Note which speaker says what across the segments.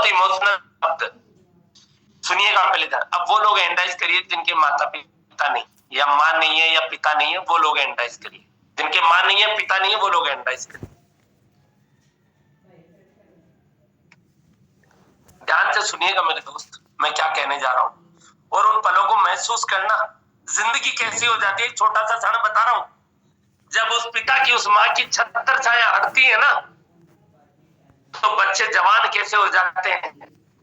Speaker 1: बहुत इमोशनल शब्द सुनिएगा पहले ध्यान। अब वो लोग एंडाइज करिए जिनके माता पिता नहीं, या माँ नहीं है या पिता नहीं है, वो लोग एंडाइज करिए। जिनके माँ नहीं है पिता नहीं है वो लोग एंडाइज करिए। ध्यान से सुनिएगा मेरे दोस्त, मैं क्या कहने जा रहा हूं और उन पलों को महसूस करना। जिंदगी कैसी हो जाती है, छोटा सा क्षण बता रहा हूं। जब उस पिता की उस माँ की छत्र छाया हटती है ना, तो बच्चे जवान कैसे हो जाते हैं,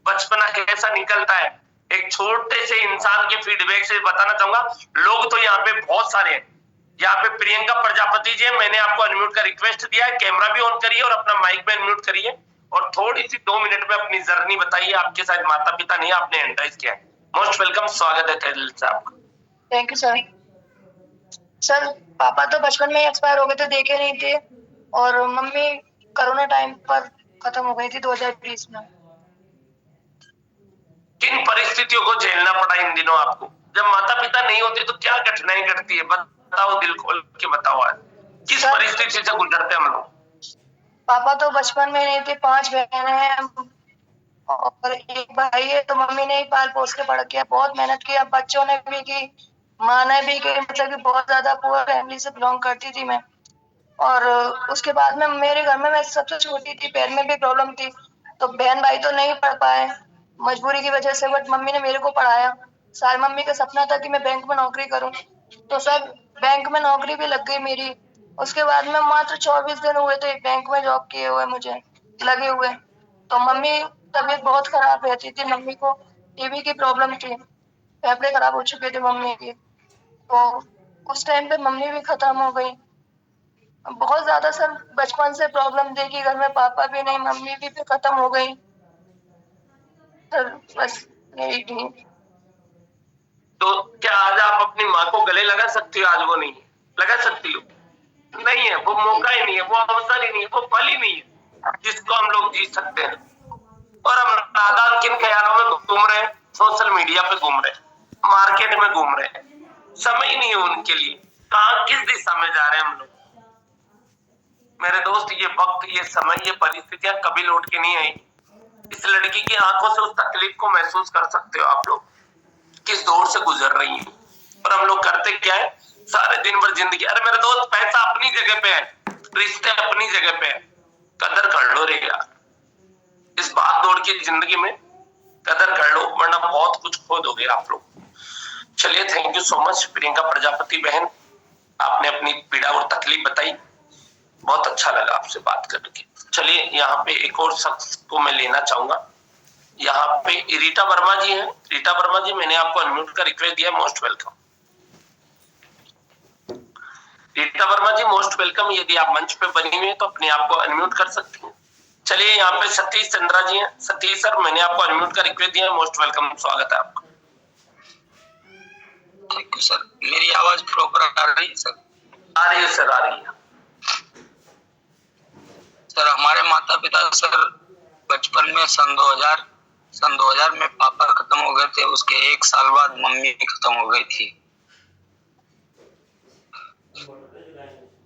Speaker 1: बचपना कैसा निकलता है। एक छोटे से इंसान के फीडबैक से बताना चाहूंगा। लोग तो यहाँ पे बहुत सारे हैं। यहाँ पे प्रियंका प्रजापति जी, मैंने आपको अनम्यूट का रिक्वेस्ट दिया है, कैमरा भी ऑन करिए और अपना माइक भी अनम्यूट करिए और थोड़ी सी 2 मिनट में अपनी जर्नी बताइए। आपके साथ माता पिता नहीं, आपने एंडराइज किया है। मोस्ट वेलकम, स्वागत है खैरल साहब।
Speaker 2: Thank you sir. सर पापा तो बचपन में ही एक्सपायर हो गए थे, देखे नहीं थे, और मम्मी कोरोना टाइम पर खत्म हो गई थी 2020 में।
Speaker 1: किन परिस्थितियों को झेलना पड़ा इन दिनों आपको? जब माता पिता नहीं होते तो क्या कठिनाई घटती है, बताओ, दिल खोल के बताओ। आज किस परिस्थिति से गुजरते हम लोग?
Speaker 2: पापा तो बचपन में नहीं थे, 5 बहन हैं और एक भाई है, तो मम्मी ने ही पाल पोस के बड़ा किया, बहुत मेहनत किया, बच्चों ने भी की, माँ ने भी की, मतलब कि बहुत ज्यादा पुअर फैमिली से बिलोंग करती थी मैं। और उसके बाद में मेरे घर में मैं सबसे छोटी थी, पैर में भी प्रॉब्लम थी, तो बहन भाई तो नहीं पढ़ पाए मजबूरी की वजह से, बट मम्मी ने मेरे को पढ़ाया। सारी मम्मी का सपना था कि मैं बैंक में नौकरी करूं, तो सब बैंक में नौकरी भी लग गई मेरी। उसके बाद में मात्र 24 दिन हुए थे बैंक में जॉब किए हुए मुझे लगे हुए। तो मम्मी तबीयत बहुत खराब रहती थी, मम्मी को टीबी की प्रॉब्लम थी, फेफड़े खराब हो चुके थे मम्मी के, तो उस टाइम पे मम्मी भी खत्म हो गई। बहुत ज्यादा सर बचपन से प्रॉब्लम देखी घर में, पापा भी नहीं, मम्मी भी खत्म हो गई सर, बस यही थी।
Speaker 1: तो क्या आज आप अपनी माँ को गले लगा सकती हो? आज वो नहीं है, लगा सकती हो? नहीं है, वो मौका ही नहीं है, वो अवसर ही नहीं है, वो पल ही नहीं है जिसको हम लोग जी सकते हैं। और हम नादान किन ख्यालों में घूम रहे हैं, सोशल मीडिया पे घूम रहे हैं, मार्केट में घूम रहे हैं, समय ही नहीं है उनके लिए। कहाँ किस दिशा में जा रहे हैं हम लोग? मेरे दोस्त, ये वक्त, ये समय, ये परिस्थितियां कभी लौट के नहीं आई। इस लड़की की आंखों से उस तकलीफ को महसूस कर सकते हो आप लोग, किस दौर से गुजर रही है। और हम लोग करते क्या है, सारे दिन भर जिंदगी। अरे मेरे दोस्त, पैसा अपनी जगह पे है, रिश्ते अपनी जगह पे है, कदर कर लो रे यार। इस बात दौड़ की जिंदगी में कदर कर लो, वरना बहुत कुछ खो दोगे आप लोग। चलिए, thank you so much Priyanka Prajapati बहन, आपने अपनी पीड़ा और तकलीफ बताई, बहुत अच्छा लगा आपसे बात करके। चलिए, यहाँ पे एक और शख्स को मैं लेना चाहूंगा। यहाँ पे रीटा वर्मा जी हैं। रीटा वर्मा जी, मैंने आपको अनम्यूट का रिक्वेस्ट दिया, मोस्ट वेलकम। रीटा वर्मा जी, मोस्ट वेलकम। यदि आप मंच पे बनी हुई हैं तो अपने आप को अनम्यूट कर सकती हैं। चलिए, यहाँ पे सतीश चंद्रा जी हैं। सतीश सर, मैंने आपको अनम्यूट का रिक्वेस्ट दिया, मोस्ट वेलकम, स्वागत है आपका।
Speaker 3: Thank you sir. मेरी आवाज प्रॉपर आ रही है सर?
Speaker 1: आ रही है सर, आ रही है।
Speaker 3: सर हमारे माता पिता सर बचपन में सन 2000 में पापा खत्म हो गए थे, उसके 1 साल बाद मम्मी खत्म हो गई थी।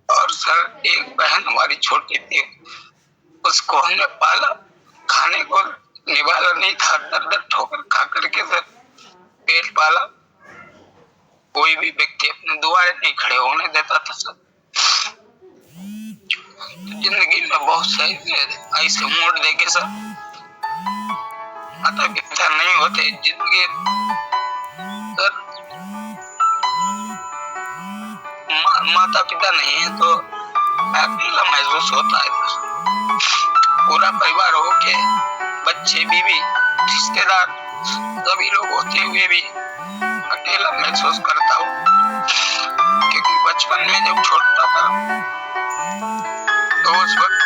Speaker 3: और सर एक बहन हमारी छोटी थी, उसको हमने पाला, खाने को निवाला नहीं था, दर ठोकर खा करके सर पेट पाला। कोई भी व्यक्ति अपने दुआरे नहीं खड़े होने देता था सर। जिंदगी में बहुत सही ऐसे मोड़ देके सर, माता पिता नहीं होते जिंदगी सर, माता पिता नहीं है तो अकेला महसूस होता है। पूरा परिवार हो के, बच्चे, बीवी, रिश्तेदार सभी लोग होते हुए भी अकेला महसूस करता हूँ, क्योंकि बचपन में जब छोटा था तो उस वक्त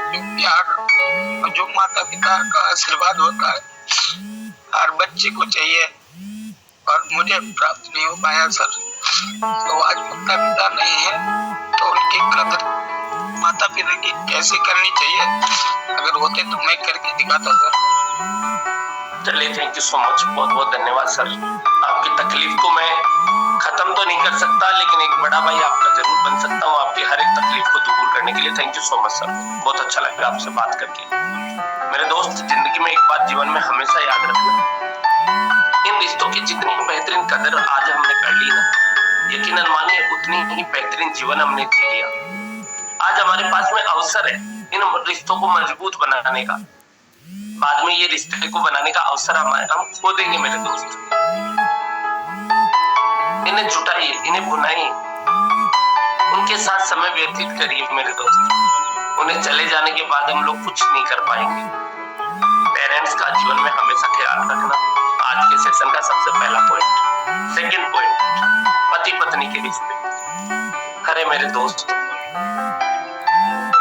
Speaker 3: जो प्यार, जो माता पिता का आशीर्वाद होता है हर बच्चे को चाहिए, और मुझे प्राप्त नहीं हो पाया सर। तो आज माता पिता नहीं है तो उनकी कदर माता पिता की कैसे करनी चाहिए, अगर होते तो मैं करके दिखाता सर।
Speaker 1: चलिए, थैंक यू सो मच, बहुत बहुत धन्यवाद सर। आपकी तकलीफ को मैं खत्म तो नहीं कर सकता, लेकिन एक बड़ा भाई आपका जरूर बन सकता हूँ, आपकी हर एक तकलीफ को दूर करने के लिए। Thank you so much sir, बहुत अच्छा लगा आपसे बात करके। मेरे दोस्त, जिंदगी में एक बात जीवन में हमेशा याद रखना, इन रिश्तों की जितनी बेहतरीन कदर आज हमने कर ली ना, यकीनन मानिए उतनी ही बेहतरीन जीवन हमने जी लिया। आज हमारे पास में अवसर है इन रिश्तों को मजबूत बनाने का, बाद में ये रिश्ते को बनाने का अवसर हम खो देंगे मेरे दोस्त। इन्हें जुटाइए, इन्हें बुनाइए, उनके साथ समय व्यतीत करिए मेरे दोस्त। उन्हें चले जाने के बाद हम लोग कुछ नहीं कर पाएंगे। पेरेंट्स का जीवन में हमेशा ख्याल रखना, आज के सेशन का सबसे पहला पॉइंट। सेकंड पॉइंट, पति पत्नी के रिश्ते। अरे मेरे दोस्त,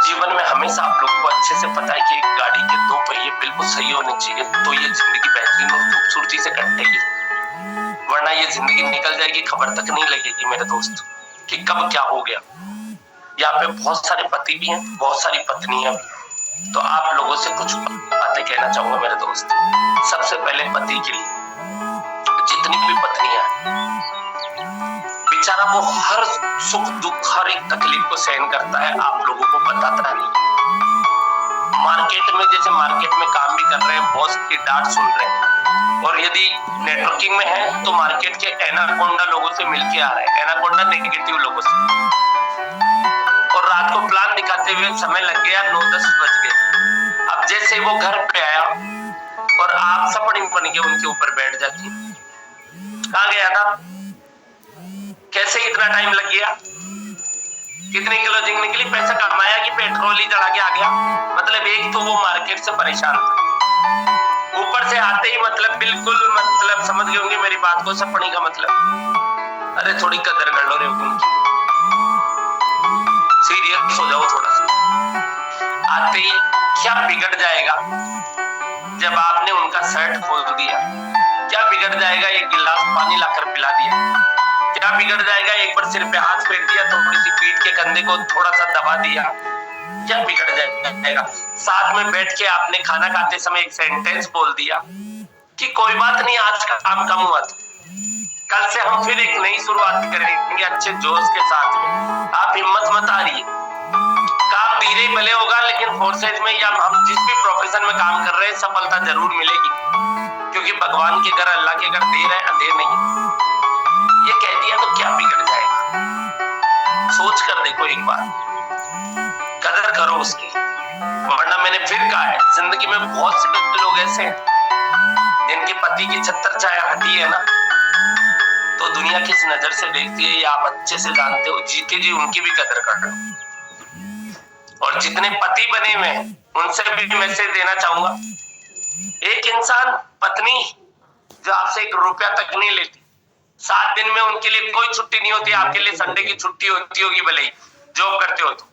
Speaker 1: जीवन में हमेशा आप लोग को अच्छे से पता है कि एक गाड़ी के दो पहिए बिल्कुल सही होने चाहिए, तो ये जिंदगी बेहतरीन और खूबसूरती से कटेगी, वरना ये जिंदगी निकल जाएगी, खबर तक नहीं लगेगी मेरे दोस्त कि कब क्या हो गया। यहाँ पे बहुत सारे पति भी हैं, बहुत सारी पत्नियां भी। तो आप लोगों से कुछ बातें कहना चाहूंगा मेरे दोस्त। सबसे पहले पति के लिए, जितनी भी पत्नियां हैं, बेचारा वो हर सुख दुख, हर एक तकलीफ को सहन करता है, आप लोगों को बताता नहीं। मार्केट में, जैसे मार्केट में काम भी कर रहे हैं, बॉस की डांट सुन रहे हैं, और यदि नेटवर्किंग में है तो मार्केट के एनाकोंडा लोगों से मिलके आ रहे हैं, एनाकोंडा नेगेटिव लोगों से, और रात को प्लान दिखाते हुए समय लग गया, 9-10 बज गए। अब जैसे वो घर पे आया और आप सपड़िंग बन के उनके ऊपर बैठ जाती, कहाँ गया था, कैसे इतना टाइम लग गया, कितनी क्लोजिंग निकली, पैसा कमाया कि पेट्रोल ही चढ़ा के आ गया। मतलब एक तो वो मार्केट से परेशान था, ऊपर से आते ही मतलब बिल्कुल, मतलब समझ गए होंगे मेरी बात को, सपनी का मतलब। अरे थोड़ी कदर कर लो रे उनकी, सीरियस हो जाओ थोड़ा सा। आते ही क्या बिगड़ जाएगा जब आपने उनका शर्ट खोल दिया, क्या बिगड़ जाएगा एक गिलास पानी लाकर पिला दिया, क्या बिगड़ जाएगा एक बार सिर पे हाथ फेर दिया, थोड़ी सी पीठ के कंधे को थोड़ा सा दबा दिया, क्या बिगड़ जाएगा। साथ में बैठ के आपने खाना खाते समय एक सेंटेंस बोल दिया कि कोई बात नहीं, आज का काम कम हुआ था, कल से हम फिर एक नई शुरुआत करेंगे अच्छे जोश के साथ में। आप हिम्मत मत हारिए, काम धीरे भले होगा, लेकिन फोर्सेज में या हम जिस भी प्रोफेशन में काम कर रहे हैं, सफलता जरूर मिलेगी, क्योंकि भगवान के घर, अल्लाह के घर देर है अंधेर नहीं। ये कह दिया तो क्या बिगड़ जाएगा, सोच कर देखो एक बार, कदर करो उसकी। वरना मैंने फिर कहा है, जिंदगी में बहुत से लोग ऐसे हैं जिनके पति की छत्तर छाया हटी है ना, तो दुनिया किस नजर से देखती है ये आप अच्छे से जानते हो। जीते जी उनकी भी कदर कर लो। और जितने पति बने हुए हैं उनसे भी मैसेज देना चाहूंगा, एक इंसान, पत्नी जो आपसे 1 रुपया तक नहीं लेती, 7 दिन में उनके लिए कोई छुट्टी नहीं होती, आपके लिए संडे की छुट्टी होती होगी, भले ही जॉब करते हो तो।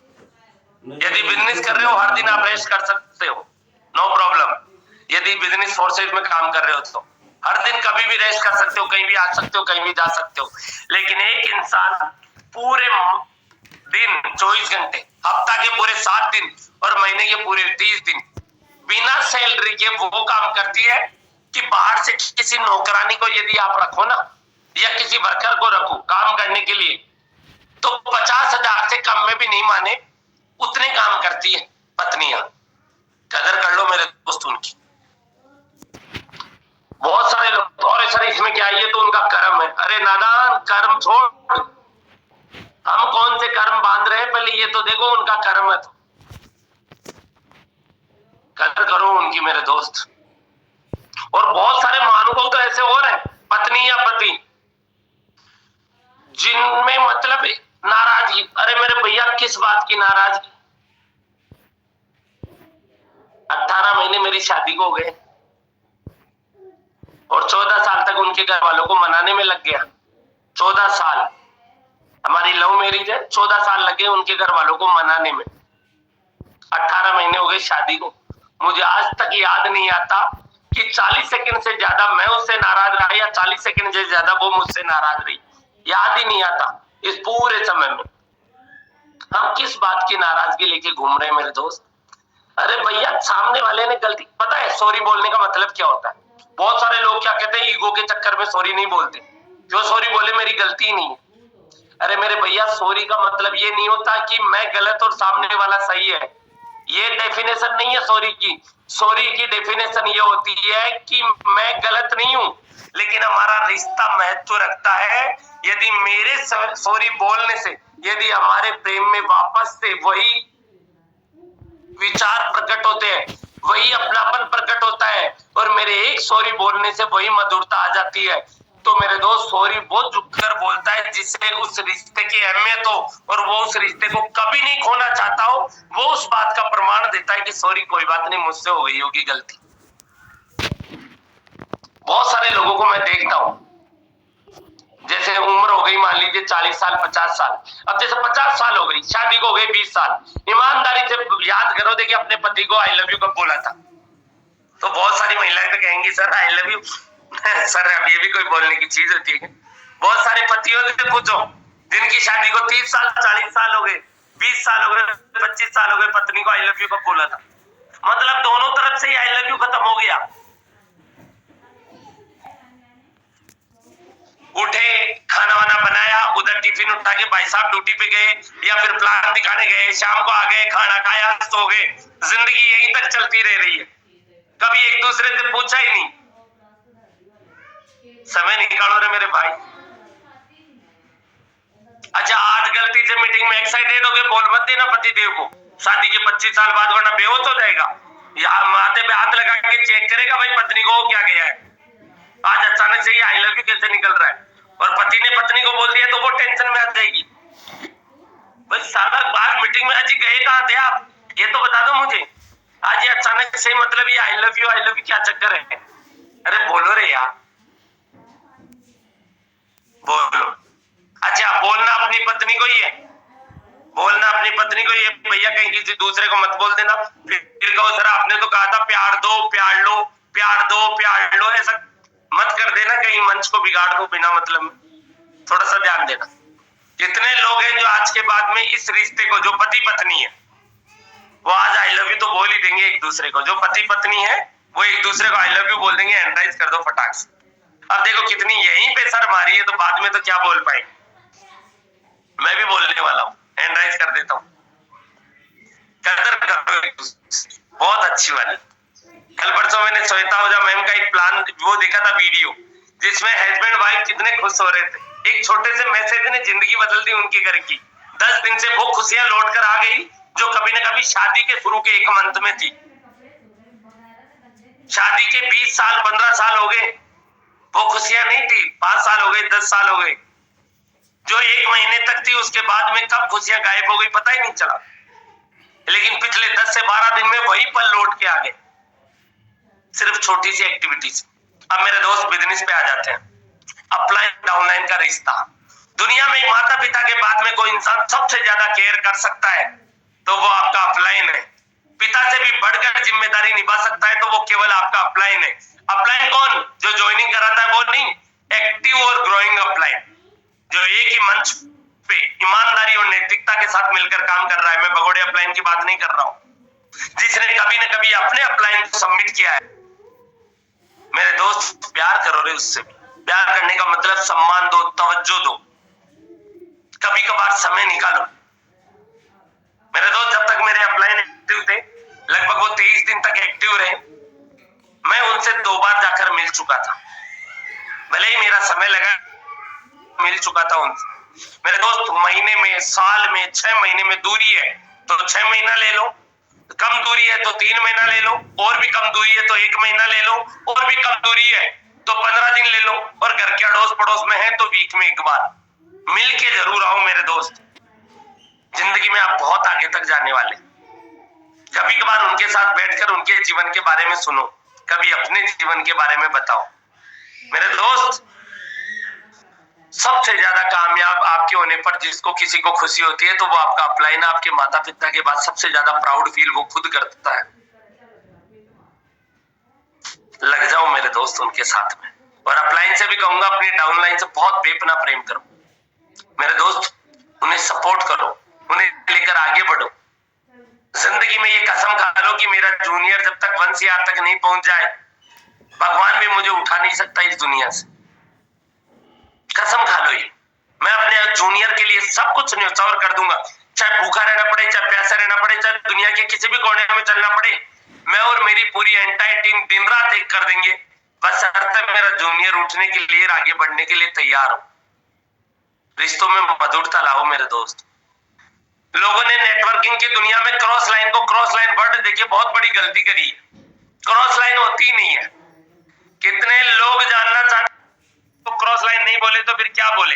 Speaker 1: यदि बिजनेस कर रहे हो, हर दिन आप रेस्ट कर सकते हो, नो प्रॉब्लम। यदि बिजनेस फोर्सेज में काम कर रहे हो तो हर दिन कभी भी रेस्ट कर सकते हो, कहीं भी आ सकते हो, कहीं भी जा सकते हो। लेकिन एक इंसान पूरे दिन 24 घंटे, हफ्ता के पूरे 7 दिन और महीने के पूरे 30 दिन बिना सैलरी के वो काम करती है कि बाहर से किसी नौकरानी को यदि आप रखो ना, या किसी वर्कर को रखो काम करने के लिए, तो 50,000 से कम में भी नहीं माने उतने काम करती है पत्नियां। कदर कर लो मेरे दोस्त उनकी। बहुत सारे लोग, और सर इसमें क्या, ये तो उनका कर्म है। अरे नादान, कर्म छोड़, हम कौन से कर्म बांध रहे हैं, पहले ये तो देखो उनका कर्म है। तो कदर करो उनकी मेरे दोस्त। और बहुत सारे महानुभव तो ऐसे और हैं, पत्नी या पति, जिनमें मतलब नाराजगी। अरे मेरे भैया, किस बात की नाराजगी, 18 महीने मेरी शादी को हो गए और 14 साल तक उनके घर वालों को मनाने में लग गया। 14 साल हमारी लव मैरिज है, 14 साल लगे उनके घर वालों को मनाने में, 18 महीने हो गए शादी को। मुझे आज तक याद नहीं आता कि 40 सेकंड से ज्यादा मैं उससे नाराज रहा या 40 सेकंड से ज्यादा वो मुझसे नाराज रही, याद ही नहीं आता इस पूरे समय में। हम किस बात की नाराजगी लेके घूम रहे हैं मेरे दोस्त। अरे भैया, सामने वाले ने गलती, पता है सॉरी बोलने का मतलब क्या होता है? बहुत सारे लोग क्या कहते हैं, ईगो के चक्कर में सॉरी नहीं बोलते। जो सॉरी बोले मेरी गलती नहीं है। अरे मेरे भैया, सॉरी का मतलब ये नहीं होता कि मैं गलत और सामने वाला सही है। ये डेफिनेशन नहीं है सॉरी की। सॉरी की डेफिनेशन ये होती है कि मैं गलत नहीं हूं, लेकिन हमारा रिश्ता महत्व रखता है। यदि मेरे सॉरी बोलने से यदि हमारे प्रेम में वापस से वही विचार प्रकट होते हैं, वही अपनापन प्रकट होता है, और मेरे एक सॉरी बोलने से वही मधुरता आ जाती है, तो मेरे दोस्त सॉरी वो झुककर बोलता है जिससे उस रिश्ते की अहमियत हो और वो उस रिश्ते को कभी नहीं खोना चाहता हो। वो उस बात का प्रमाण देता है कि सॉरी कोई बात नहीं, मुझसे हो गई होगी गलती। बहुत सारे लोगों को मैं देखता हूं, जैसे उम्र हो गई मान लीजिए 40 साल 50 साल, अब जैसे 50 साल हो गई, शादी को हो गई 20 साल, ईमानदारी से याद करो देखिए अपने पति को आई लव यू कब बोला था। तो बहुत सारी महिलाएं तो कहेंगी sir I love you sir अब ये भी कोई बोलने की चीज होती है। बहुत सारे पतियों से पूछो जिनकी शादी को 30 साल 40 साल हो गए, 20 साल हो गए, 25 साल हो गए, पत्नी को आई लव यू कब बोला था। मतलब दोनों तरफ से ही आई लव यू खत्म हो गया। उठे, खाना वाना बनाया, उधर टिफिन उठा के भाई साहब ड्यूटी पे गए या फिर प्लान दिखाने गए, शाम को आ गए, खाना खाया, सो गए, जिंदगी यहीं तक चलती रह रही है। कभी एक दूसरे से पूछा ही नहीं। समय निकालो रे मेरे भाई। अच्छा, आज गलती से मीटिंग में एक्साइटेड हो गए, बोल मत देना पति देव को शादी के 25 साल बाद, वरना बेहोश हो जाएगा। या माथे पे हाथ लगा के चेक करेगा भाई पत्नी को क्या गया है। आज अचानक से ही आई लव यू कैसे निकल रहा है, और पति ने पत्नी को बोल दिया तो वो टेंशन में आ जाएगी। भाई सारा बात मीटिंग में, आज गए कहाँ थे आप, ये तो बता दो मुझे। आज ये अचानक से मतलब ये आई लव यू क्या चक्कर है। अरे बोलो रे यार, बोलो। अच्छा, बोलना अपनी पत्नी को ही है, बोलना अपनी पत्नी को ये भैया कहीं किसी दूसरे को मत बोल देना। फिर कहो सर आपने तो कहा था प्यार दो प्यार लो, प्यार दो प्यार लो, ऐसा मत कर देना, कहीं मंच को बिगाड़ दो बिना मतलब में। थोड़ा सा ध्यान देना। कितने लोग हैं जो आज के बाद में इस रिश्ते को, जो पति पत्नी है वो आज आई लव यू तो बोल ही देंगे एक दूसरे को। जो पति पत्नी है वो एक दूसरे को आई लव यू बोल देंगे, एंड्राइज कर दो फटाक से। अब देखो कितनी यहीं पे सर मारी है, तो बाद में तो क्या बोल पाएंगे। मैं भी बोलने वाला हूँ, एंड्राइज कर देता हूँ। कदर करो, बहुत अच्छी वाली। कल परसों मैंने श्वेता ओझा मैम का एक प्लान वो देखा था वीडियो, जिसमें हस्बैंड वाइफ कितने खुश हो रहे थे। एक छोटे से मैसेज ने जिंदगी बदल दी उनके घर की। 10 दिन से वो खुशियां लौट कर आ गई जो कभी ना कभी शादी के शुरू के 1 मंथ में थी। शादी के 20 साल 15 साल हो गए, वो खुशियां नहीं थी। 5 साल हो गए, 10 साल हो गए, जो 1 महीने तक थी, उसके बाद में कब खुशियां गायब हो गई पता ही नहीं चला। लेकिन पिछले 10 से 12 दिन में वही पल लौट के आ गए, सिर्फ छोटी सी एक्टिविटी से। अब मेरे दोस्त बिजनेस पे आ जाते हैं। अपलाइन डाउनलाइन का रिश्ता। दुनिया में माता पिता के बाद में कोई इंसान सबसे ज्यादा केयर कर सकता है तो वो आपका अपलाइन है। पिता से भी बढ़कर जिम्मेदारी निभा सकता है तो वो केवल आपका अपलाइन है। अपलाइन कौन? जो ज्वाइनिंग कराता है वो नहीं, एक्टिव और ग्रोइंग अपलाइन, जो एक ही मंच पे ईमानदारी और नैतिकता के साथ मिलकर काम कर रहा है। मैं भगोड़े अपलाइन की बात नहीं कर रहा हूं, जिसने कभी न कभी अपने अपलाइन को सबमिट किया है। मेरे दोस्त प्यार करो रे उससे। प्यार करने का मतलब सम्मान दो, तवज्जो दो, कभी कभार समय निकालो। मेरे दोस्त जब तक मेरे अपलाइन एक्टिव थे, लगभग वो 23 दिन तक एक्टिव रहे, मैं उनसे 2 बार जाकर मिल चुका था। भले ही मेरा समय लगा, मिल चुका था उनसे। मेरे दोस्त महीने में, साल में, 6 महीने में दूरी है तो 6 महीना ले लो, कम दूरी है तो 3 महीना ले लो, और भी कम दूरी है तो 1 महीना ले लो, और भी कम दूरी है तो 15 दिन ले लो, और घर के अड़ोस पड़ोस में है तो वीक में 1 बार मिल के जरूर आओ मेरे दोस्त। जिंदगी में आप बहुत आगे तक जाने वाले। कभी कभार उनके साथ बैठकर उनके जीवन के बारे में सुनो, कभी अपने जीवन के बारे में बताओ। मेरे दोस्त, सबसे ज्यादा कामयाब आपके होने पर जिसको किसी को खुशी होती है तो वो आपका अपलाइन। आपके माता पिता के बाद सबसे ज्यादा प्राउड फील वो खुद करता है। लग जाओ मेरे दोस्त उनके साथ में। और अपलाइन से भी कहूंगा अपनी डाउनलाइन से बहुत बेपना प्रेम करो मेरे दोस्त। उन्हें सपोर्ट करो, उन्हें लेकर आगे बढ़ो। जिंदगी में ये कसम खा लो कि मेरा जूनियर जब तक 1 CR तक नहीं पहुंच जाए, भगवान भी मुझे उठा नहीं सकता इस दुनिया से। कसम खा लो ये, मैं अपने जूनियर के लिए सब कुछ न्यौछावर कर दूंगा, चाहे भूखा रहना पड़े, चाहे प्यासा रहना पड़े, चाहे दुनिया के किसी भी कोने में चलना पड़े, मैं और मेरी पूरी एंटायर टीम दिन रात एक कर देंगे, बस शर्त मेरा जूनियर उठने के लिए, आगे बढ़ने के लिए तैयार हो। रिश्तों में मधुरता लाओ मेरे दोस्त। लोगों ने नेटवर्किंग की दुनिया में क्रॉस लाइन वर्ड देखिए बहुत बड़ी गलती करी है। क्रॉस लाइन होती ही नहीं है। कितने लोग जानना चाहते तो क्रॉस लाइन नहीं बोले तो फिर क्या बोले?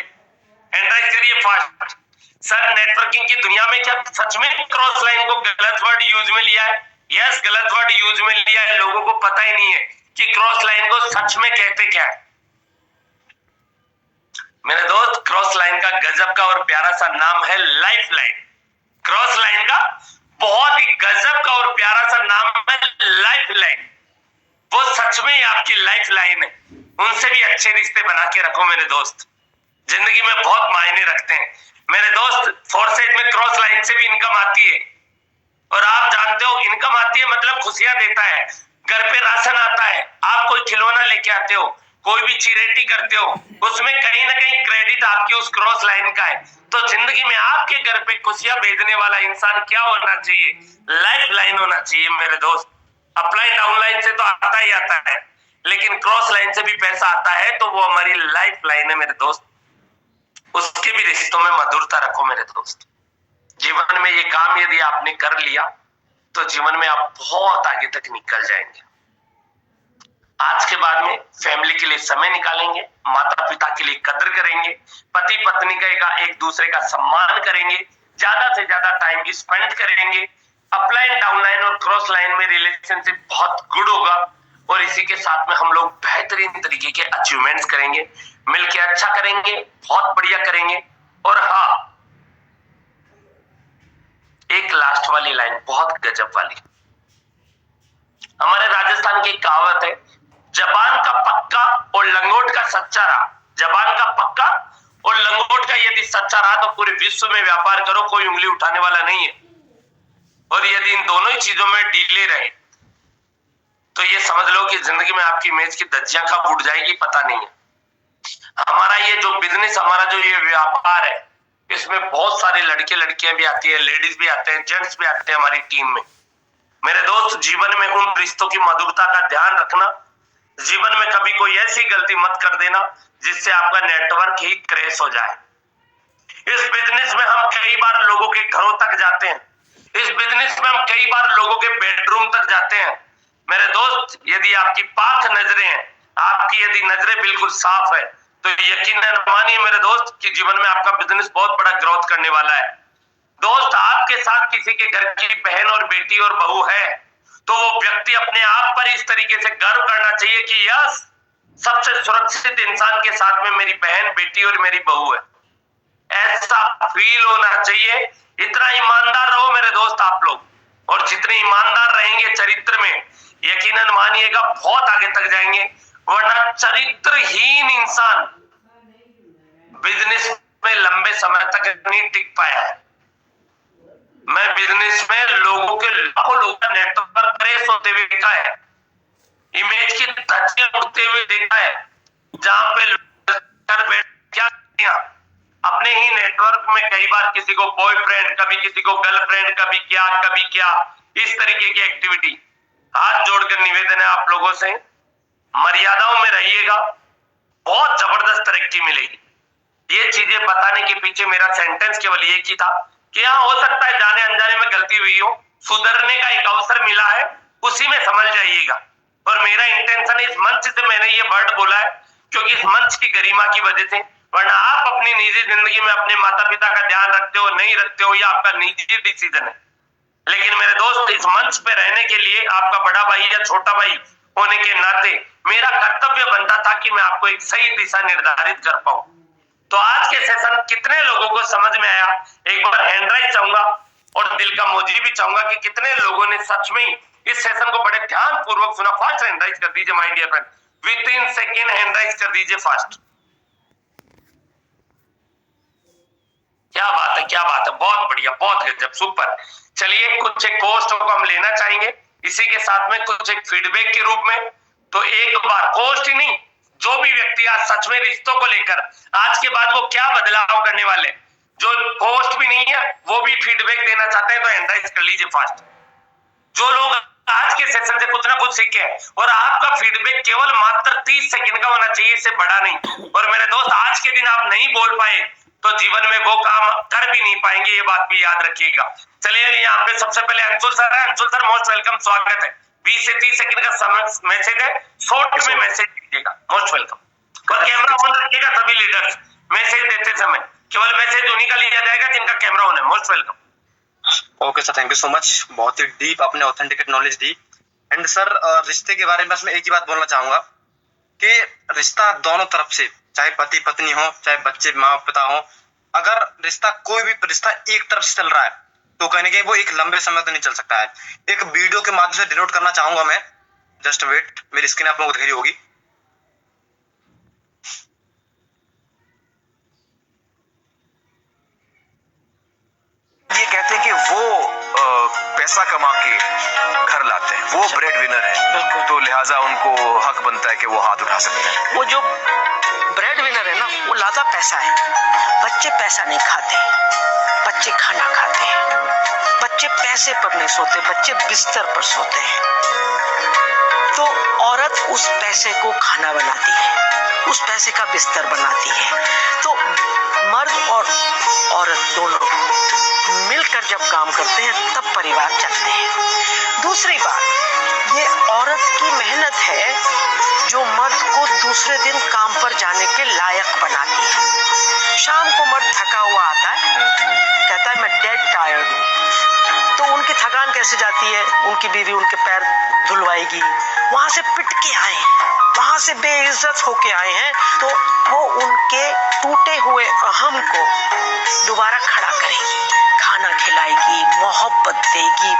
Speaker 1: एंड्राइड करिए फास्ट। सर नेटवर्किंग की दुनिया में क्या सच में क्रॉस लाइन को गलत वर्ड यूज में लिया है? यस, गलत वर्ड यूज में लिया है। लोगों को पता ही नहीं है कि क्रॉस लाइन को सच में कहते क्या है। मेरे दोस्त, क्रॉस लाइन का गजब का और प्यारा सा नाम है लाइफ लाइन। क्रॉस लाइन का बहुत ही गजब का और प्यारा सा नाम है लाइफ लाइन। वो सच में आपकी लाइफ लाइन है। उनसे भी अच्छे रिश्ते बना के रखो मेरे दोस्त, जिंदगी में बहुत मायने रखते हैं। मेरे दोस्त, फोरसाइट में क्रॉस लाइन से भी इनकम आती है, और आप जानते हो इनकम आती है मतलब खुशियां देता है, घर पे राशन आता है, आप कोई खिलौना लेके आते हो, कोई भी चीरेटी करते हो, उसमें कहीं ना कहीं क्रेडिट आपकी उस क्रॉस लाइन का है। तो जिंदगी में आपके घर पे खुशियां भेजने वाला इंसान क्या होना चाहिए? लाइफ लाइन होना चाहिए मेरे दोस्त। अपलाइन डाउनलाइन से तो आता ही आता है, लेकिन क्रॉस लाइन से भी पैसा आता है, तो वो हमारी लाइफ लाइन है मेरे दोस्त। उसके भी रिश्तों में मधुरता रखो मेरे दोस्त। जीवन में ये काम यदि आपने कर लिया तो जीवन में आप बहुत आगे तक निकल जाएंगे। आज के बाद में फैमिली के लिए समय निकालेंगे, माता पिता के लिए कदर करेंगे, पति पत्नी का एक दूसरे का सम्मान करेंगे, ज्यादा से ज्यादा टाइम स्पेंड करेंगे। अपलाइन डाउनलाइन और क्रॉस लाइन में रिलेशनशिप बहुत गुड होगा, और इसी के साथ में हम लोग बेहतरीन तरीके के अचीवमेंट्स करेंगे, मिलके अच्छा करेंगे, बहुत बढ़िया करेंगे। और हाँ, एक लास्ट वाली लाइन बहुत गजब वाली। हमारे राजस्थान की एक कहावत है, जबान का पक्का और लंगोट का सच्चा रहा। जबान का पक्का और लंगोट का यदि सच्चा रहा तो पूरे विश्व में व्यापार करो, कोई उंगली उठाने वाला नहीं है। और यदि इन दोनों ही चीजों में डीले रहे तो ये समझ लो कि जिंदगी में आपकी इमेज की धज्जियां कब उड़ जाएगी पता नहीं है। हमारा ये जो बिजनेस, हमारा जो ये व्यापार है, इसमें बहुत सारे लड़के लड़कियां भी आती है, लेडीज भी आते हैं, जेंट्स भी आते हैं हमारी टीम में। मेरे दोस्त, जीवन में उन रिश्तों की मधुरता का ध्यान रखना। जीवन में कभी कोई ऐसी गलती मत कर देना जिससे आपका नेटवर्क ही क्रैश हो जाए। इस बिजनेस में हम कई बार लोगों के घरों तक जाते हैं, इस बिजनेस में हम कई बार लोगों के बेडरूम तक जाते हैं। मेरे दोस्त, यदि आपकी पाक नजरें हैं, आपकी यदि नजरें बिल्कुल साफ है, तो यकीनन मानिए मेरे दोस्त कि जीवन में आपका बिजनेस बहुत बड़ा ग्रोथ करने वाला है। दोस्त, आपके साथ किसी के घर की बहन और बेटी और बहू है तो वो व्यक्ति अपने आप पर इस तरीके से गर्व करना चाहिए कि यस, सबसे सुरक्षित इंसान के साथ में मेरी बहन, बेटी और मेरी बहू है। ऐसा फील होना चाहिए। इतना ईमानदार रहो मेरे दोस्त आप लोग, और जितने ईमानदार रहेंगे चरित्र में, यकीनन मानिएगा बहुत आगे तक जाएंगे। वरना चरित्रहीन इंसान बिजनेस में लंबे समय तक नहीं टिक पाया है। मैं बिजनेस में लोगों के लाखों लोगों का नेटवर्क क्रैश होते हुए देखा है, इमेज की धज्जियां उड़ते हुए देखा है, जहां पे क्या किया अपने ही नेटवर्क में कई बार किसी को बॉयफ्रेंड, कभी किसी को गर्लफ्रेंड, कभी क्या इस तरीके की एक्टिविटी। हाथ जोड़कर निवेदन है आप लोगों से, मर्यादाओं में रहिएगा, बहुत जबरदस्त तरक्की मिलेगी। ये चीजें बताने के पीछे मेरा सेंटेंस केवल एक ही था कि हाँ, हो सकता है जाने अनजाने में गलती हुई हो, सुधरने का एक अवसर मिला है, उसी में समझ जाइएगा। और मेरा इंटेंशन इस मंच से मैंने ये वर्ड बोला है क्योंकि इस मंच की गरिमा की वजह से, वरना आप अपनी निजी जिंदगी में अपने माता पिता का ध्यान रखते हो नहीं रखते हो, या आपका निजी डिसीजन है। लेकिन मेरे दोस्त, इस मंच पे रहने के लिए आपका बड़ा भाई या छोटा भाई होने के नाते मेरा कर्तव्य बनता था कि मैं आपको एक सही दिशा निर्धारित कर पाऊं। तो आज के सेशन कितने लोगों को समझ में आया, एक बार हैंड राइज चाहूंगा, और दिल का मोजी भी चाहूंगा कि कितने लोगों ने सच में इस सेशन को बड़े ध्यान पूर्वक सुना। फास्ट हैंड राइज कर दीजिए my dear friend, within second hand rise कर दीजिए फास्ट। क्या बात है, क्या बात है, बहुत बढ़िया, बहुत गजब, सुपर। चलिए, कुछ एक पोस्ट को हम लेना चाहेंगे इसी के साथ में, कुछ एक फीडबैक के रूप में। तो एक बार पोस्ट ही नहीं, जो भी व्यक्ति आज सच में रिश्तों को लेकर आज के बाद वो क्या बदलाव करने वाले, जो होस्ट भी नहीं है वो भी फीडबैक देना चाहते हैं तो हैंड राइज कर लीजिए फास्ट। जो लोग आज के सेशन से कुछ ना कुछ सीखे और आपका फीडबैक केवल मात्र 30 सेकंड का होना चाहिए, इससे बड़ा नहीं। और मेरे दोस्त आज के दिन आप नहीं बोल पाए तो जीवन में वो काम कर भी नहीं पाएंगे, ये बात भी याद रखिएगा। चलिए यहाँ पे सबसे पहले अंशुल सर है। अंशुल सर मोस्ट वेलकम, स्वागत है। 20 से 30 सेकंड का समय मैसेज है, शॉर्ट में मैसेज दीजिएगा, मोस्ट वेलकम। और कैमरा ऑन रखिएगा सभी लीडर्स, मैसेज देते समय केवल मैसेज उन्हीं का लिया जाएगा जिनका कैमरा ऑन है। Most welcome.
Speaker 4: Okay sir, thank you so much. बहुत ही डीप आपने authenticate knowledge the. And sir रिश्ते के बारे में बस मैं एक ही बात बोलना चाहूंगा कि रिश्ता दोनों तरफ से, चाहे पति पत्नी हो, चाहे बच्चे माँ पिता हो, अगर रिश्ता कोई भी रिश्ता एक तरफ से चल रहा है तो कहने के वो एक लंबे समय तो नहीं चल सकता है। एक वीडियो के माध्यम से डिनोट करना चाहूंगा मैं, जस्ट वेट, मेरी स्क्रीन आप लोगों को दिख रही होगी।
Speaker 5: ये कहते हैं कि वो पैसा कमा के घर लाते हैं, वो ब्रेड विनर है, तो लिहाजा उनको हक बनता है कि वो हाथ उठा सकते हैं।
Speaker 6: वो जो ब्रेड विनर है ना, वो लाता पैसा है। बच्चे पैसा नहीं खाते, बच्चे खाना खाते हैं। बच्चे पैसे पर नहीं सोते, बच्चे बिस्तर पर सोते हैं। तो औरत उस पैसे को खाना बनाती है, उस पैसे का बिस्तर बनाती है। तो मर्द और औरत दोनों मिलकर जब काम करते हैं तब परिवार चलते हैं। दूसरी बात, ये औरत की मेहनत है जो मर्द को दूसरे दिन काम पर जाने के लायक बनाती है। शाम को मर्द थका हुआ आता है, कहता है मैं डेड टायर्ड हूँ, तो उनकी थकान कैसे जाती है? उनकी बीवी उनके पैर धुलवाएगी, वहां से पिट के आए हैं, वहां से बेइज्जत होके आए हैं, तो वो उनके टूटे हुए अहम को दोबारा खड़ा करेगी, खाना खिलाएगी, मोहब्बत देगी,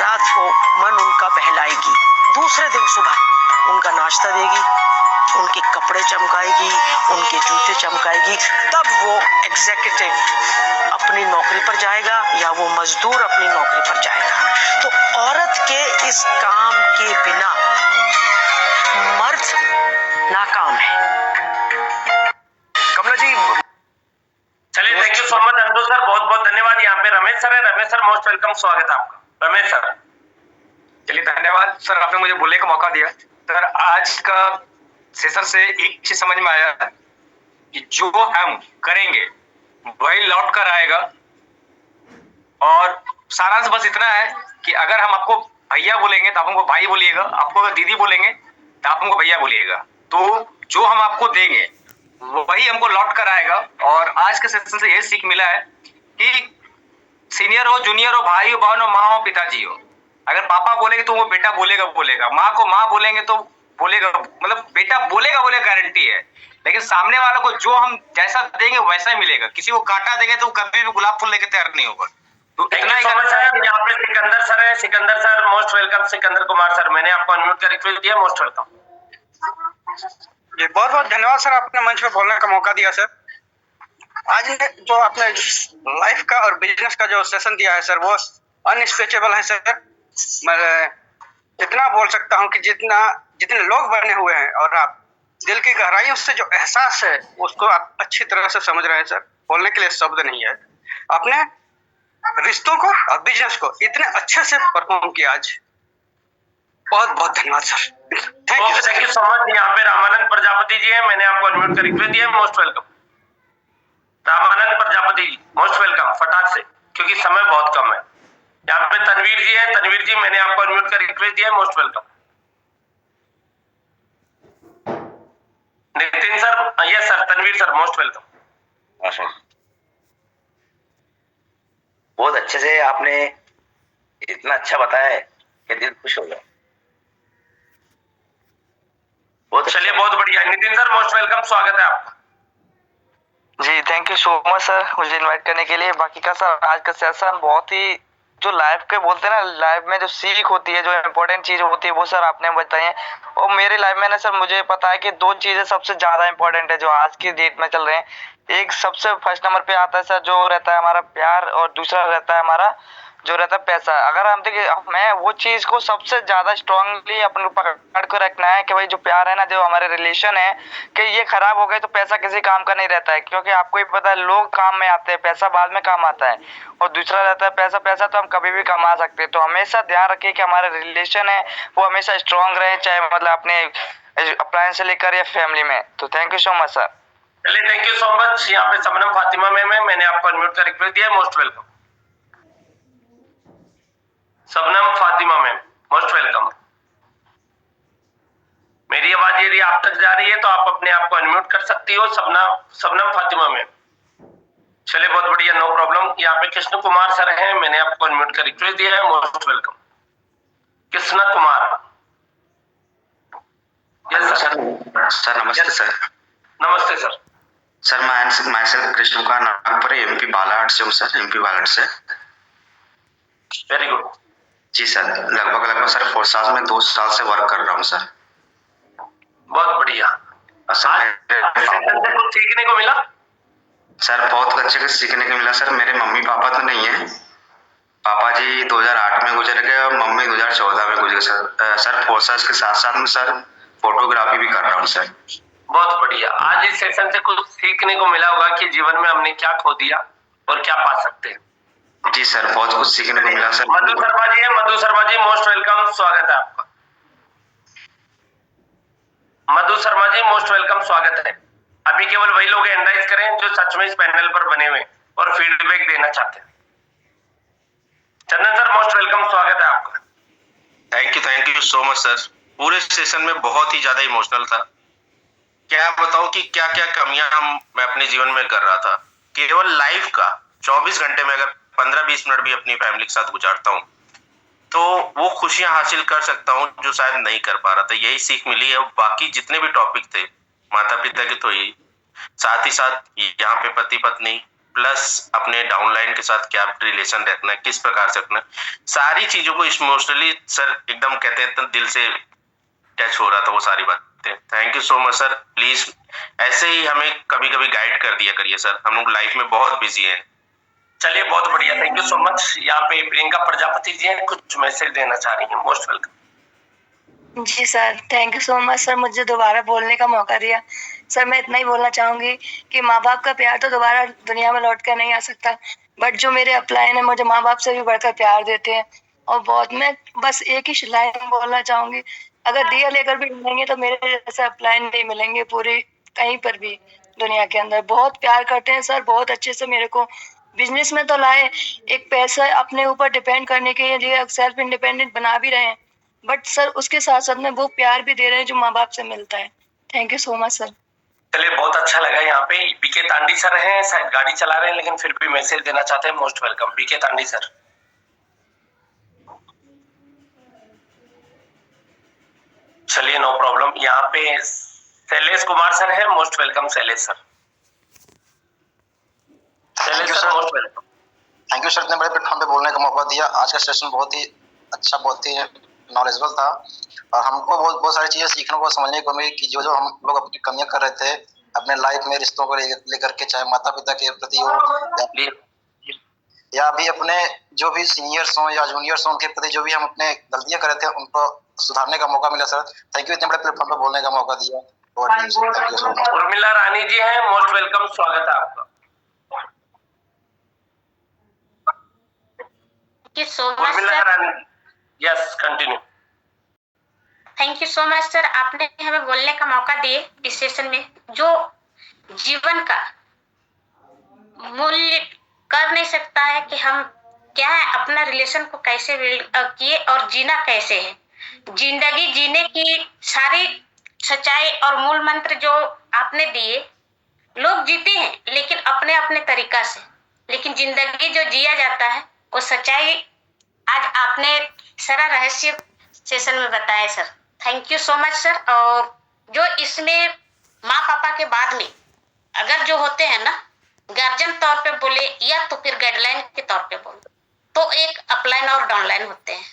Speaker 6: रात को मन उनका बहलाएगी, दूसरे दिन सुबह उनका नाश्ता देगी, उनके कपड़े चमकाएगी, उनके जूते चमकाएगी। तब वो एग्जीक्यूटिव अपनी नौकरी पर जाएगा या वो मजदूर अपनी नौकरी पर जाएगा। तो औरत के इस काम के बिना मर्द नाकाम है।
Speaker 5: कमला जी,
Speaker 1: चलिए thank you so much Anshul sir, बहुत बहुत धन्यवाद। यहाँ पे रमेश सर है। रमेश सर मोस्ट वेलकम, स्वागत है आपका। रमेश सर।
Speaker 7: चलिए धन्यवाद सर, आपने मुझे बोलने का मौका दिया। सर आज का सेशन से एक चीज समझ में आया कि जो हम करेंगे वही लौट कर आएगा। और सारांश बस इतना है कि अगर हम आपको भैया बोलेंगे तो आप हमको भाई बोलिएगा, आपको अगर दीदी बोलेंगे तो आप हमको भैया बोलिएगा। तो जो हम आपको देंगे वही हमको लौट कर आएगा। और आज के सेशन से ये सीख मिला है कि सीनियर हो, जूनियर हो, भाई हो, बहन हो, माँ हो, पिताजी हो, अगर पापा बोलेंगे तो वो बेटा बोलेगा, माँ को माँ बोलेंगे तो बोलेगा, मतलब बेटा बोलेगा गारंटी है। लेकिन सामने वालों को जो हम जैसा देंगे वैसा ही मिलेगा। किसी को कांटा देंगे तो कभी भी गुलाब फूल लेके तैयार नहीं होगा। तो इतना ही
Speaker 1: यहाँ पे सिकंदर सर है। Sikandar sir most welcome. Sikandar Kumar sir, मैंने आपको अनम्यूट का रिक्वेस्ट दिया, मोस्ट वेलकम।
Speaker 8: जी बहुत बहुत धन्यवाद सर, आपने मंच पे बोलने का मौका दिया सर। आज जो आपने लाइफ का और बिजनेस का जो सेशन दिया है सर, वो अनस्ट्रेचेबल है सर। मैं इतना बोल सकता हूँ कि जितने लोग बने हुए हैं और आप दिल की गहराइयों से जो एहसास है उसको आप अच्छी तरह से समझ रहे हैं सर। बोलने के लिए शब्द नहीं है। आपने रिश्तों को और बिजनेस को इतने अच्छे से परफॉर्म किया आज। बहुत बहुत धन्यवाद sir.
Speaker 1: Thank you so much. यहाँ पे रामानंद प्रजापति जी है, मैंने आपको अनम्यूट का रिक्वेस्ट दिया, most welcome. Ramanand Prajapati ji most welcome, फटाक से, क्योंकि समय बहुत कम है। यहाँ पे तनवीर जी है। तनवीर जी, मैंने आपको अनम्यूट का रिक्वेस्ट दिया है, most welcome. Nitin sir, yes sir, Tanveer sir most welcome.
Speaker 9: बहुत अच्छे से आपने इतना अच्छा बताया है कि दिल खुश हो गया।
Speaker 1: चलिए बहुत बढ़िया। नितिन सर मोस्ट वेलकम, स्वागत है आपका।
Speaker 10: जी thank you so much sir मुझे इनवाइट करने के लिए। बाकी का सर आज का सेशन बहुत ही जो लाइफ के बोलते हैं ना, लाइफ में जो सीख होती है, जो इम्पोर्टेंट चीज होती है वो सर आपने बताई है। और मेरे लाइफ में ना सर मुझे पता है कि दो चीजें सबसे ज्यादा इम्पोर्टेंट है जो आज की डेट में चल रहे हैं। एक सबसे फर्स्ट नंबर पे आता है सर जो रहता है हमारा प्यार, और दूसरा रहता है हमारा जो रहता है पैसा। अगर हम देखिए, मैं वो चीज को सबसे ज्यादा स्ट्रांगली अपने को पकड़ कर रखना है कि भाई जो प्यार है ना, जो हमारे रिलेशन है, कि ये खराब हो गए तो पैसा किसी काम का नहीं रहता है, क्योंकि आपको ही पता है लोग काम में आते हैं, पैसा बाद में काम आता है। और दूसरा रहता है पैसा, पैसा तो हम कभी भी कमा सकते हैं। तो हमेशा ध्यान रखिए कि हमारे रिलेशन है वो हमेशा स्ट्रांग रहे, चाहे मतलब अपने अप्लायंस से लेकर या फैमिली में। तो thank you so much sir.
Speaker 1: चलिए, थैंक यू सो मच। यहाँ पे सबनम फातिमा मैम है, मैंने आपको अनम्यूट का रिक्वेस्ट दिया है, मोस्ट वेलकम। सबनम फातिमा मैम, मोस्ट वेलकम। मेरी आवाज यदि आप तक जा रही है तो आप अपने आप को अनम्यूट कर सकती हो, सबनम फातिमा मैम। चलिए, बहुत बढ़िया, नो प्रॉब्लम। यहाँ पे कृष्ण कुमार सर हैं, मैंने आपको अनम्यूट का रिक्वेस्ट दिया है, most welcome. Krishna Kumar. Yes sir.
Speaker 11: Sir नमस्ते सर।
Speaker 1: नमस्ते सर।
Speaker 11: सर मैं सर कृष्ण कुमार नागपुर एमपी बालाघाट से हूँ सर, एमपी बालाघाट से।
Speaker 1: Very good.
Speaker 11: जी सर, लगभग सर फोर्सास में 2 साल से वर्क कर रहा हूँ सर।
Speaker 1: बहुत बढ़िया।
Speaker 11: सर
Speaker 1: कुछ सीखने को मिला?
Speaker 11: सर बहुत अच्छे से सीखने को मिला सर। मेरे मम्मी पापा तो नहीं है, पापा जी 2008 में गुजर गए और मम्मी 2014 में गुजर गए सर। फोर्सेस के साथ साथ में सर फोटोग्राफी भी कर रहा हूँ सर।
Speaker 1: बहुत बढ़िया। आज इस सेशन से कुछ सीखने को मिला होगा कि जीवन में हमने क्या खो दिया और क्या पा सकते हैं।
Speaker 11: जी सर, बहुत कुछ सीखने को मिला सर।
Speaker 1: मधु शर्मा जी है, मधु शर्मा जी मोस्ट वेलकम, स्वागत है आपका। मधु शर्मा जी मोस्ट वेलकम, स्वागत है। अभी केवल वही लोग हैंड राइज करें जो सच में इस पैनल पर बने हुए और फीडबैक देना चाहते हैं। चंदन सर मोस्ट वेलकम, स्वागत है आपका।
Speaker 12: Thank you so much sir. पूरे सेशन में बहुत ही ज्यादा इमोशनल था। क्या बताऊं कि क्या क्या कमियां मैं अपने जीवन में कर रहा था। केवल लाइफ का 24 घंटे में अगर 15-20 मिनट भी अपनी फैमिली के साथ गुजारता हूं तो वो खुशियां हासिल कर सकता हूं जो शायद नहीं कर पा रहा था। यही सीख मिली है। बाकी जितने भी टॉपिक थे माता पिता के तो ही, साथ ही साथ यहाँ पे पति पत्नी प्लस अपने डाउनलाइन के साथ क्या रिलेशन रखना है, किस प्रकार से रखना, सारी चीजों को इमोशनली सर एकदम कहते हैं तो दिल से टच हो रहा था वो सारी बातें। Thank you so much sir. Please ऐसे ही हमें कभी कभी गाइड कर दिया करिए सर, हम लोग लाइफ में बहुत बिजी हैं।
Speaker 1: चलिए, बहुत बढ़िया, थैंक यू सो मच। यहाँ पे प्रियंका प्रजापति जी हैं, कुछ मैसेज देना चाह रही हैं, मोस्ट वेलकम।
Speaker 2: जी sir, thank you so much sir, मुझे दोबारा बोलने का मौका दिया। सर मैं इतना ही बोलना चाहूंगी कि माँ बाप का प्यार तो दोबारा दुनिया में लौट कर नहीं आ सकता, बट जो मेरे अपलाइन है मुझे माँ बाप से भी बढ़कर प्यार देते हैं। और बहुत, मैं बस एक ही लाइन बोलना चाहूंगी, अगर दिया लेकर भी मिलेंगे तो मेरे जैसे अपलाइन नहीं मिलेंगे पूरी कहीं पर भी दुनिया के अंदर। बहुत प्यार करते हैं सर, बहुत अच्छे से मेरे को बिजनेस में तो लाए, एक पैसा अपने ऊपर डिपेंड करने के लिए सेल्फ इंडिपेंडेंट बना भी रहे हैं, बट सर उसके साथ साथ में वो प्यार भी दे रहे हैं जो माँ बाप से मिलता है। Thank you so much sir.
Speaker 1: चलिए, बहुत अच्छा लगा। यहाँ पे बीके तांडी सर हैं, शायद गाड़ी चला रहे हैं लेकिन फिर भी मैसेज देना चाहते हैं, most welcome BK Tandi sir. चलिए, नो प्रॉब्लम। यहाँ पे शैलेश कुमार सर हैं, most welcome Shailesh sir. Shailesh sir most welcome.
Speaker 13: Thank you sir, इतने बड़े प्लेटफॉर्म पे बोलने का मौका दिया। आज का सेशन बहुत ही अच्छा, बहुत ही नॉलेजेबल था और हमको बहुत सारी चीजें सीखने को, समझने को मिली कि जो हम लोग अपनी कमियां कर रहे थे अपने लाइफ में रिश्तों को लेकर के, चाहे माता पिता के प्रति हो या भी अपने जो भी सीनियर्स हों या जूनियर्स हों, उनके प्रति जो भी हम अपने गलतियां कर रहे थे उनको सुधारने का मौका मिला सर। थैंक यू, इतने बड़े प्लेटफॉर्म पे बोलने का मौका दिया। Thank you so much.
Speaker 1: Urmila Rani ji हैं, मोस्ट वेलकम, स्वागत है आपका। Urmila Rani, yes continue.
Speaker 14: Thank you so much sir, आपने हमें बोलने का मौका दिए इस सेशन में। जो जीवन का मूल्य कर नहीं सकता है कि हम क्या है, अपना रिलेशन को कैसे बिल्ड किए और जीना कैसे है, जिंदगी जीने की सारी सच्चाई और मूल मंत्र जो आपने दिए। लोग जीते हैं लेकिन अपने अपने तरीका से, लेकिन जिंदगी जो जिया जाता है वो सच्चाई आज आपने सारा रहस्य सेशन में बताया sir. Thank you so much sir. और जो इसमें माँ पापा के बाद में अगर जो होते हैं ना, गार्जियन तौर पे बोले या तो फिर गाइडलाइन के तौर पे बोले, तो एक अपलाइन और डाउनलाइन होते हैं।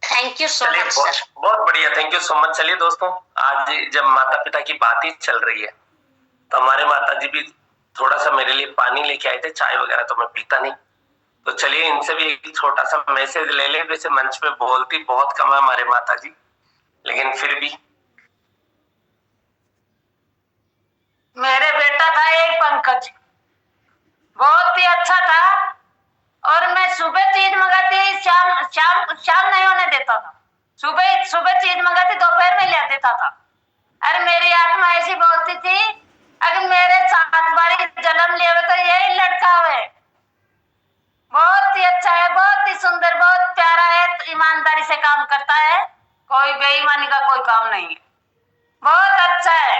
Speaker 14: Thank you so much sir.
Speaker 1: बहुत बढ़िया, थैंक यू सो मच। चलिए दोस्तों, आज जब माता पिता की बात ही चल रही है तो हमारे माता जी भी थोड़ा सा मेरे लिए पानी लेके आए थे। चाय वगैरह तो मैं पीता नहीं, तो चलिए इनसे भी एक छोटा सा मैसेज ले ले। वैसे मंच पे बोलती बहुत कम है हमारे माता जी, लेकिन फिर भी।
Speaker 14: मेरे बेटा था एक पंकज, बहुत ही अच्छा था, और मैं सुबह चीज मंगाती, शाम नहीं होने देता था। सुबह चीज मंगाती, दोपहर में ले देता था। अरे मेरी आत्मा ऐसी बोलती थी, अगर मेरे 7 बारी जन्म लिया तो यही लड़का है। बहुत ही अच्छा है, बहुत ही सुंदर, बहुत प्यारा है, ईमानदारी से काम करता है, कोई बेईमानी का कोई काम नहीं है, बहुत अच्छा है।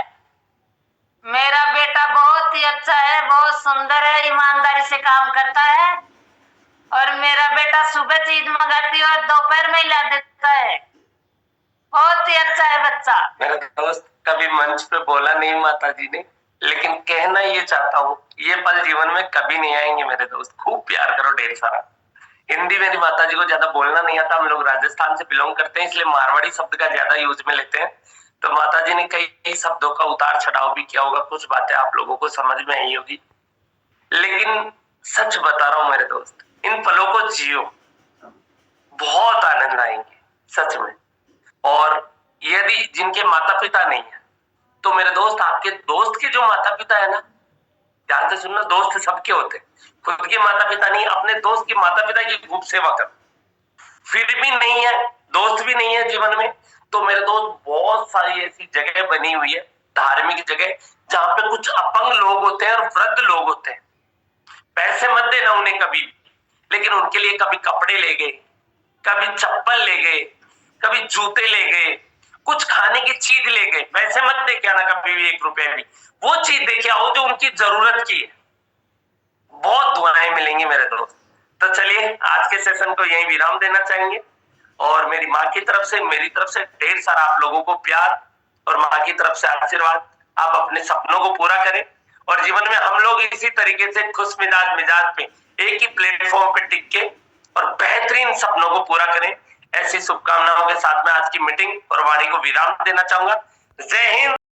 Speaker 14: मेरा बेटा बहुत ही अच्छा है, बहुत सुंदर है, ईमानदारी से काम करता है, और मेरा बेटा सुबह चीज मंगाती है और दोपहर में ला देता है। बहुत ही अच्छा है बच्चा।
Speaker 1: मेरा दोस्त कभी मंच पे बोला नहीं माता जी ने, लेकिन कहना ये चाहता हूँ, ये पल जीवन में कभी नहीं आएंगे मेरे दोस्त। खूब प्यार करो ढेर सारा। हिंदी मेरी माता जी को ज्यादा बोलना नहीं आता, हम लोग राजस्थान से बिलोंग करते हैं, इसलिए मारवाड़ी शब्द का ज्यादा यूज में लेते हैं। तो माता जी ने कई शब्दों का उतार चढ़ाव भी किया होगा, कुछ बातें आप लोगों को समझ में आई होगी, लेकिन सच बता रहा हूं मेरे दोस्त, इन पलों को जियो, बहुत आनंद आएंगे सच में। और यदि जिनके माता पिता नहीं है, तो मेरे दोस्त आपके दोस्त के जो माता पिता है ना, ध्यान से सुनना, दोस्त सबके होते हैं, खुद के माता पिता नहीं, अपने दोस्त के माता पिता की खूब सेवा कर। फिर भी नहीं है, दोस्त भी नहीं है जीवन में, तो मेरे दोस्त बहुत सारी ऐसी जगह बनी हुई है, धार्मिक जगह, जहां पे कुछ अपंग लोग होते हैं और वृद्ध लोग होते हैं। पैसे मत देना उन्हें कभी, लेकिन उनके लिए कभी कपड़े ले गए, कभी चप्पल ले गए, कभी जूते ले गए, कुछ खाने की चीज ले गए। पैसे मत दे के आना कभी भी, 1 रुपया भी, वो चीज देके आओ जो उनकी जरूरत की है। बहुत दुआएं मिलेंगी मेरे दोस्त। तो चलिए आज के सेशन को यहीं विराम देना चाहेंगे, और मेरी माँ की तरफ से, मेरी तरफ से ढेर सारा आप लोगों को प्यार, और माँ की तरफ से आशीर्वाद। आप अपने सपनों को पूरा करें, और जीवन में हम लोग इसी तरीके से खुश मिजाज पे एक ही प्लेटफॉर्म पे टिक के और बेहतरीन सपनों को पूरा करें। ऐसी शुभकामनाओं के साथ में आज की मीटिंग और वाणी को विराम देना चाहूंगा। जय हिंद।